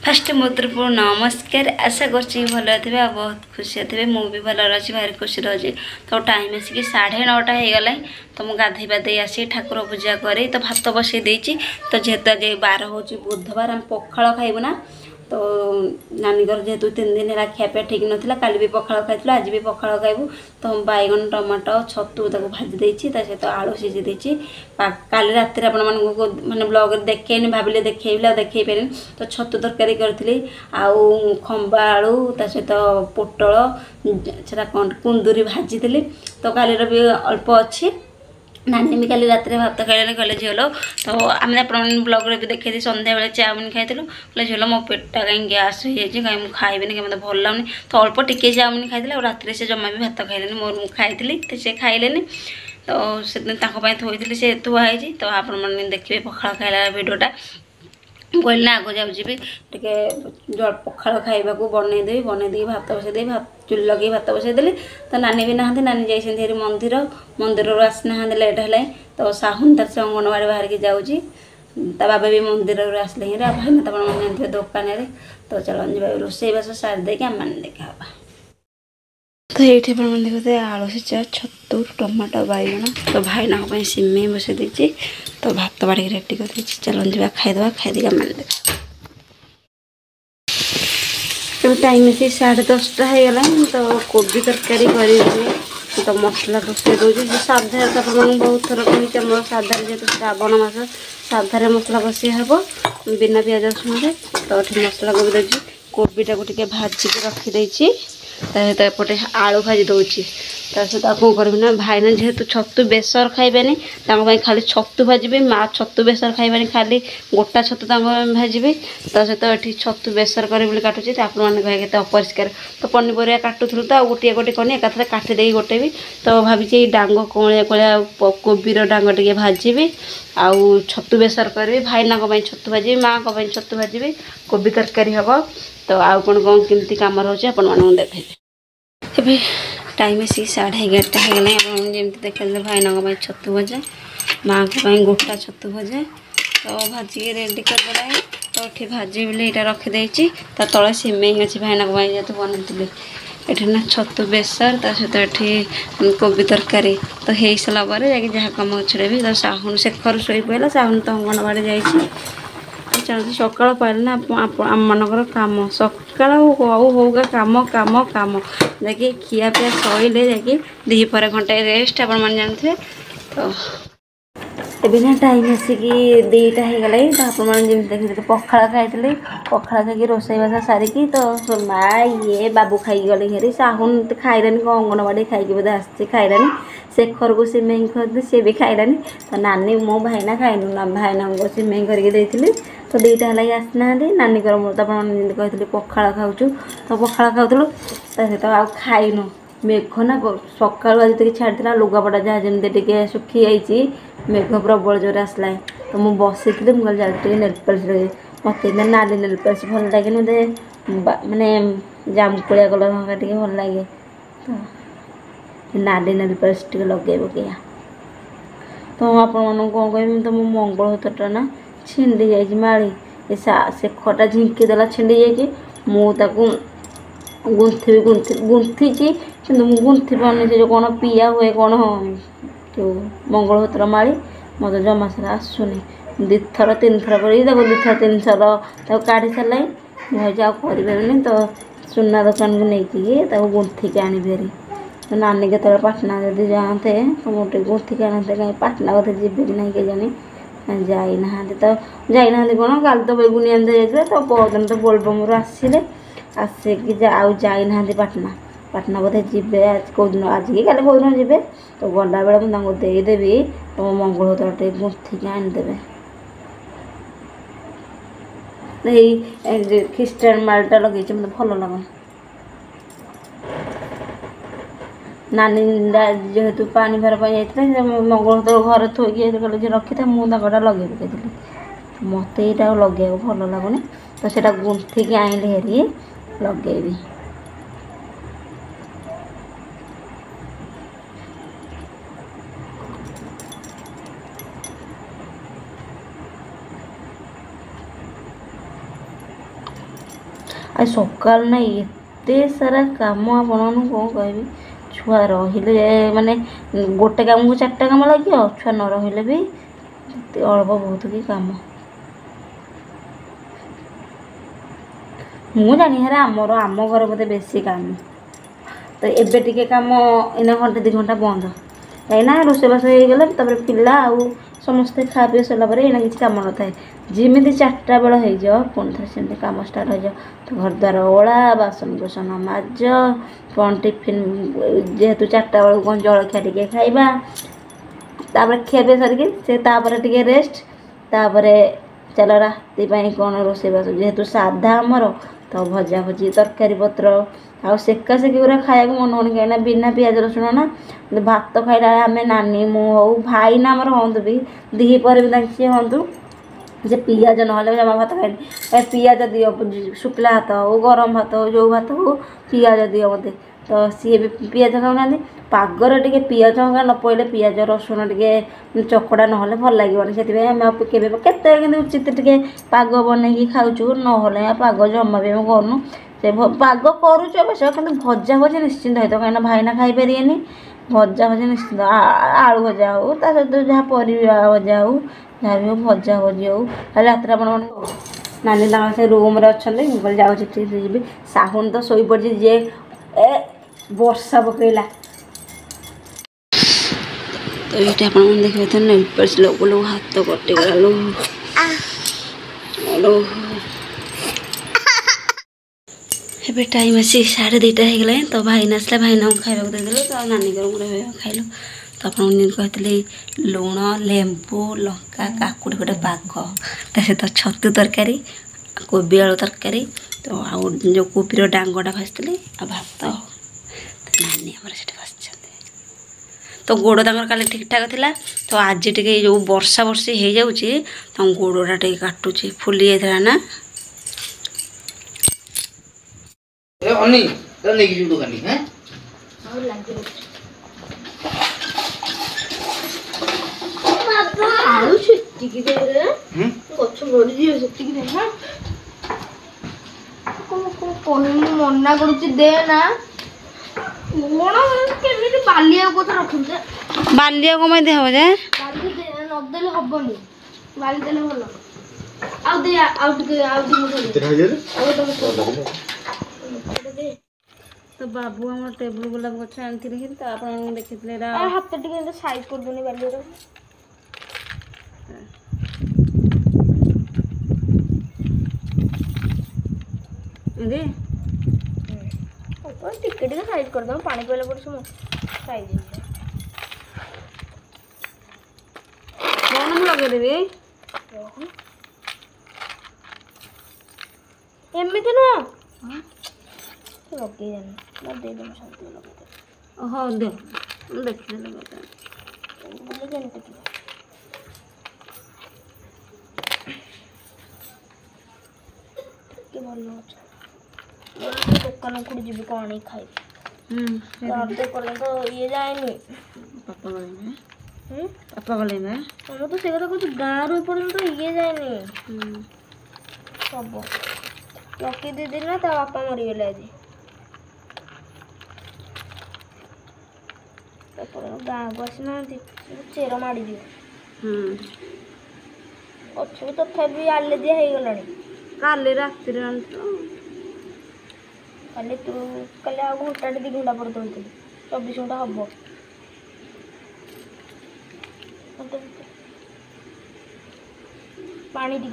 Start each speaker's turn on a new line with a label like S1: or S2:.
S1: Fast मो तरफ नमस्कार। आशा करछि भल थे बहुत खुशी थे मु भी भल अच्छी भारी खुशी रही। तो टाइम आसिक 9:30 हो गला। तो मुझे गाधे पाधे आसी ठाकुर पूजा करी तो भात बसई देती। तो जेहेतु आज 12 हूँ बुधवार आम पखाड़ खाइबू ना। तो नानी घर जेहेतु 3 दिन है खियापिया ठीक नाला काली भी पखाड़ खाई आज भी पखाड़ खाइबू। तो बैगन टमाटो छतु भाजी देती सहित आलू सीझी देती। काली रात माने ब्लॉग देखेनि भाविले देखेबी देखे पारे। तो छतु तरकारी करी आउ खंबा आलू सहित पोटल से कुंदूरी भाजी। तो काली भी अल्प अच्छी नानी भी काली रात भात खाइले कहले झील। तो आम ब्लॉग भी देखी सन्ध्या बेले चाउमिन खाई कहले झील मो पेटा कहीं गैस हो जाए कहीं मुझे खाइबी कि मतलब भल लगुनि। तो अल्प टिके चाउमिन खाई और रात से जमा भी भात खाइले मोर मुझे खाई से खाइले। तो से थोड़ी से थुआई। तो आप देखिए पखाड़ खाइला भिडटा कहली ना आगे जाऊँगी टे पखाड़ खाइबा बनईदेवी भात बसईदे भात चुली लगे भात बसईदेली। तो नानी भी नहांती नानी जाइए मंदिर मंदिर आसना लेट है। तो साहुन तर से अंगनवाड़ी बाहर की जाऊँगी बाबा भी मंदिर आसले ही भाई तो जानते दुकान। तो चलो रोसई बास सारी देके आम मैंने देखा। तो ये देखते आलू सीचा छतु टमाटो बैगन। तो भाई ना सिमेई बसई देती। तो भात बाड़ी रेडी कर चलो जा खाईदे खाईदे आम मैंने देखा। तो टाइम से 10:30 हो गला। तो कोबी तरकारी कर तो मसला कषे दूसरी साधा तो बहुत थर कही मोर साधार जेहतु श्रावण मास साधार मसला कषी हम बिना पियाज रसुण। तो ये मसला कोबी दूसरी कोबीटा को भाजिक रखीदे। सहित एपटे आलू भाजी दूसरी सहित कौन करी ना भाई ना जेहेतु छतु बेसर खाइबेनि खाली छतु भाजी माँ छतु बेसर खाइबेनि खाली गोटा छतु भाजी। तो सहित ये छतु बेसर करी काटुची। तो आप अपरिष्कार तो पनीपरिया काटुलु तो गोटे गोटे कनी एक काटिदे गोटे भी। तो भाभी डांग कौलिया कौलिया कोबीर डांग टे भाजी आउ छतु बेसर करी भाईना छतु भाजी माँ छतु भाजी कोबी तरकारी हम। तो आउ कौन कौन केमती कम रोचे आप देखे। ए टाइम से 11:30 हो गला। जमी देखते भाईना छतु भजा माँ को गोटा छतु भजा। तो भाजी रेडी करदेला। तो ये भाजी बोले यहाँ रखीदे। तो तले सिमेई अच्छी भाईना जेहतु बनती ये ना छतु बेसर तो सहित ये कोबी तरकारी। तो हो सारापर जहाँ कम छड़ेबी। तो साहुन शेखर शोई पड़ा साहुन तो अंगनवाड़ी जाइए। चलते सकाल पाइले ना आम मनकर कम सकाल होगा कम कम कम देखिए खिया पिया सैले जाकि दीपर घंटे रेस्ट आप जानते। तो अभी ना टाइम आसिक 2टा हो गला। तो आप देखते पखाड़ खाई पखाड़ खाई रोसई बास सारिकी। तो माँ ये बाबू खाई गले हेरी साहुन तो खाइलानी कौन अंगनवाड़ी खाई बोधे आसी खाइलानी शेखर को सिमेई कर सी भी खाइलानी। तो नानी मो भाईना खाइनु ना भाईना को सिमेई करके। तो 2टा है आसना नानी कर मोर तो कही पखाड़ खाऊँ। तो पखाड़ खाऊलु सहित आ खाइनु मेघ ना सका जी छाड़ा लुगापटा जहाँ जमी टे सुखी जाइए मेघ प्रबल जोर आसला। तो मुझे बसी मुझे जाते नेल पॉलिश लगे मत नाली नेल पॉलिश भल लगे मत मानने जामुकुड़िया कलर हाँ टे भल लगे। तो नाली नेल पॉलिश टे लगे पकईया। तो आपण कौन कह तो मो मंगलसूत्रटा ना छिंडी जाइए माड़ी से खटा झिंकी देला छिंडी जाइए मुझे गुंथी गुंथी कि गुंथी पानी से जो कौन पिया हुए कौन जो मंगलसूत्र माड़ी मत जमा सारा आसुनी 2 थर 3 थर कर 2 थर 3 थर काढ़ी सारे मुझे आउ कर। तो सुना दुकान को लेकिन गुंथिक आनी फेरी। तो नानी के तरह पाटना जब जाते तो मोटे गुंथिक आनते कहीं पाटना बोधे जी कि नहीं के जानी जाइना। तो जाइना कौन काल तो बेगुनी आनते जाइए। तो बहुत तो बोलबम आसिले आसिक आउ जाइना पाटना पाटना बोधे जी कौन आज कि कल कौन जी। तो गला बेले मुझे देदेवी तो मंगलसूत्र टे गुंथिक आनीदे। ख्रीष्टान मालटा लगे मतलब भल लगन नानी जेहेतु पानी भर जाते मंगलसूत्र घर थोड़ी कहले रखी था मुझे लगे पकई मत यहाँ लगे भल लगुनि। तो सेटा गुंथिक आइले हेरी लगेबी। आ सकाल ना एते सारा काम आपण कौन कहबी छुआ रहिले माने गोटे काम को 4टा काम लगे छुआ न रहिले भी अल्प बहुत की काम मु जानी हेरा आम घर बोधे बेसी काम तो एबे टिके काम इन घंटे 2 घंटा बंद कहीं रोषेबास हो गले पिला आउ समस्ते खा पी सरला एना किसी कम न थाए जमी 4टा बेल हो जाओ पुणी थे सेमती कम स्टार्ट हो जाओ तो घर द्वार ओला बासन कुसन मज कौन टिफिन जेहेतु 4टा बेलू कौन जलखिया टे खाइबा तापर खिया पी सरिक से टे रेस्ट तापर चल राति कौन रोषेबास जेहेतु साधा आमर तो भजा भजी तरकारी पत्र आ सेका सेकी गुरा खाया मन हो कहीं बिना पियाज रसुण ना भात खाइला आम नानी मु हो भाई ना आमर हूँ भी दीपर भी सी हूँ जे पियाज ना जमा भात खाए पियाज दियो शुक्ला भात हो गरम भात हो जो भात हो पियाज दियो मत तो सी भी पियाज खाऊना पागर टे पियाज न पड़े पियाज रसुण टे चकड़ा ना भल लगे से उचित टे पाग बनई खाऊँ ना पाग जमा भी करूँ से पाग करुच अवश्य कि भजा भजी निश्चिंत होता कहीं भाईना खाईपर भजा भजी निश्चिंत आलू भजा हो सहित जहाँ परिवा भजा हो जहाँ भी हो भजा भजी हो रात नानी से रूम अच्छा मुझे जाऊँगी साहुन तो शोई पड़ी जे ए वर्षा पकईला तो ये देखिए तो नहीं लोग लोग हाथ कटिगला ए टाइम आसी 2:30 हो गला तो भाई आसला भाईना खाइबा देदेलु तो नानी खाइलु तो आपको कहते लुण लेंबू लंका काकुड़ी गोटे पाग ता सहित छतु तरकारी कोबी आलू तरकारी तो आउ जो कोबीर डांगटा भाजती आ भात नानी आमर से बस तो गोड़ तक काले ठीक ठाक थिला तो आज टे जो वर्षा वर्षी हो जाऊँगी तो गोड़ा टे काटुची फुली जाता ना
S2: अन्नी तो नहीं की दुकान है
S3: और लागे बाबा आलू छुट्टी की दे रे गछ मोड़ी दियो छुट्टी की दे ना कोन मन्ना करूची दे ना कोन केमिति बालिया को रखुचे
S1: बालिया को मैं देहो जे
S3: बाली दे न देले हबनी बाली देले भलो आउ दे आउ दी
S2: कितना हजार
S1: तो बाबू हम टेबल गुलाब गछ आनती रही तो आप देखिए
S3: हाथ टिके साइज कर दूनी बाली रो
S1: दे
S3: टिके टिके साइज कर दो पानी पीला पड़ सुनो साइज
S1: कौन लगे देबे
S3: एमिति ना लगे जानी ना दे दम शांति लगे
S1: हाँ दे देखिए लगे
S3: बोले जानी तो के बोल लो दुकान को जीव कौन खाई तो ये जाएनि
S1: पापा गले में पापा गले में
S3: हम तो से कथा कुछ गाँव रू पर्यंत ये जाएनि सब लकी दीदी ना ता बापा मरीगले आज गाँव को आसना चेर माड़ दियो अच्छे तथापि आलेजिया हो गला
S1: काले रात
S3: काली तू काली आ घंटा 2 घंटा पर तोलती 24 घंटा हम पानी टी